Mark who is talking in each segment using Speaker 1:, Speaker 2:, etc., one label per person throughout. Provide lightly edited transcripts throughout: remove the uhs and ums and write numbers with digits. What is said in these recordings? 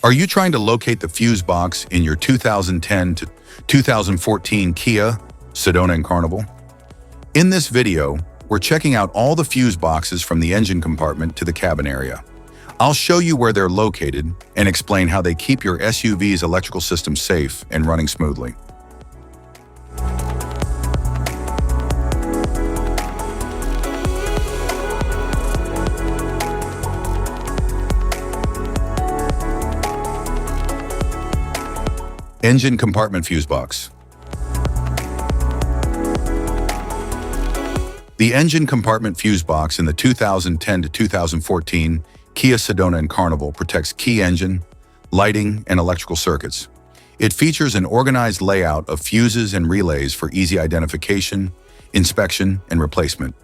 Speaker 1: Are you trying to locate the fuse box in your 2010 to 2014 Kia Sedona and Carnival? In this video, we're checking out all the fuse boxes from the engine compartment to the cabin area. I'll show you where they're located and explain how they keep your SUV's electrical system safe and running smoothly. Engine compartment fuse box. The engine compartment fuse box in the 2010 to 2014 Kia Sedona and Carnival protects key engine, lighting, and electrical circuits. It features an organized layout of fuses and relays for easy identification, inspection, and replacement.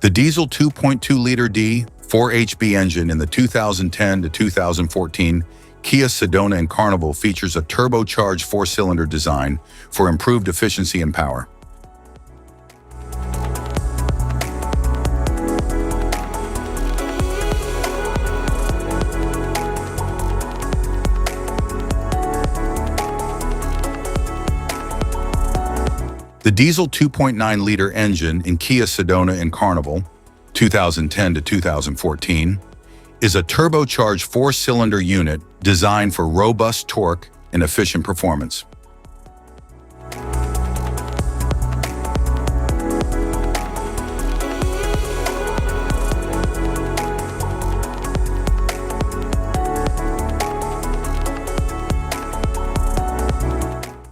Speaker 1: The diesel 2.2-liter D4HB engine in the 2010 to 2014 Kia Sedona and Carnival features a turbocharged four-cylinder design for improved efficiency and power. The diesel 2.9-liter engine in Kia Sedona and Carnival, 2010 to 2014, is a turbocharged four-cylinder unit designed for robust torque and efficient performance.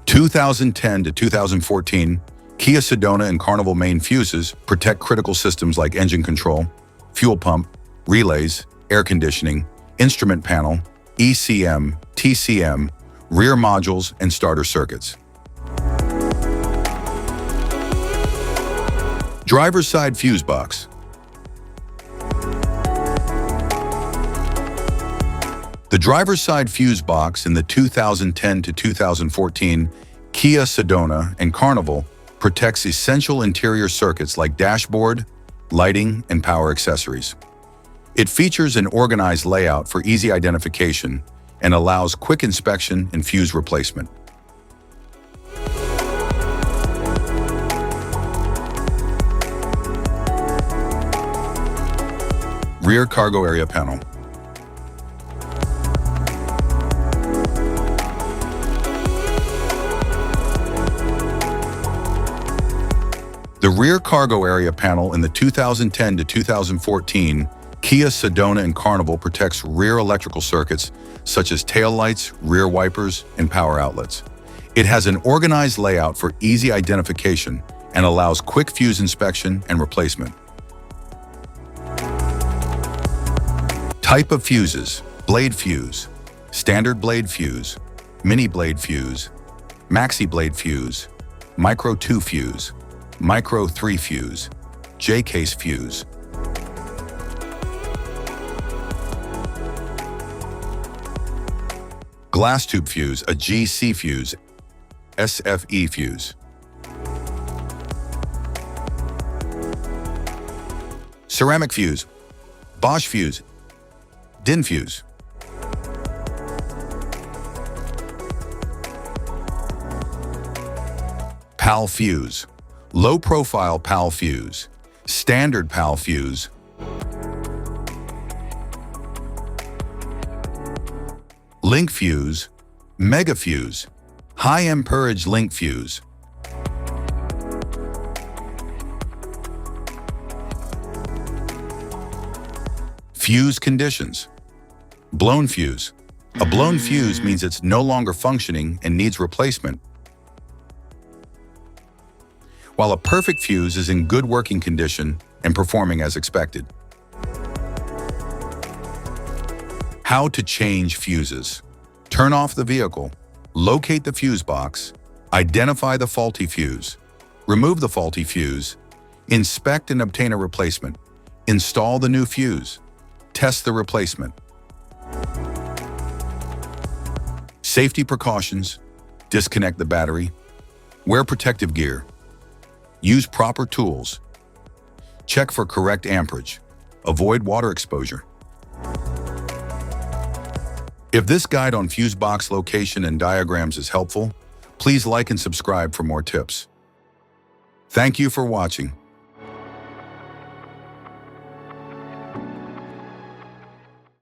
Speaker 1: The 2010 to 2014 Kia Sedona and Carnival main fuses protect critical systems like engine control, fuel pump, relays, air conditioning, instrument panel, ECM, TCM, rear modules, and starter circuits. Driver's side fuse box. The driver's side fuse box in the 2010 to 2014 Kia Sedona and Carnival protects essential interior circuits like dashboard, lighting, and power accessories. It features an organized layout for easy identification and allows quick inspection and fuse replacement. Rear cargo area panel. The rear cargo area panel in the 2010 to 2014 Kia Sedona and Carnival protects rear electrical circuits such as taillights, rear wipers, and power outlets. It has an organized layout for easy identification and allows quick fuse inspection and replacement. Type of fuses: blade fuse, standard blade fuse, mini blade fuse, maxi blade fuse, micro 2 fuse, micro 3 fuse, J-case fuse. Glass tube fuse, a GC fuse, SFE fuse. Ceramic fuse, Bosch fuse, DIN fuse. PAL fuse, low-profile PAL fuse, standard PAL fuse, link fuse, mega fuse, high amperage link fuse. Fuse conditions. Blown fuse. A blown fuse means it's no longer functioning and needs replacement, while a perfect fuse is in good working condition and performing as expected. How to change fuses. Turn off the vehicle, locate the fuse box, identify the faulty fuse, remove the faulty fuse, Inspect and obtain a replacement. Install the new fuse. Test the replacement. Safety precautions. Disconnect the battery. Wear protective gear. Use proper tools. Check for correct amperage. Avoid water exposure. If this guide on fuse box location and diagrams is helpful, please like and subscribe for more tips. Thank you for watching.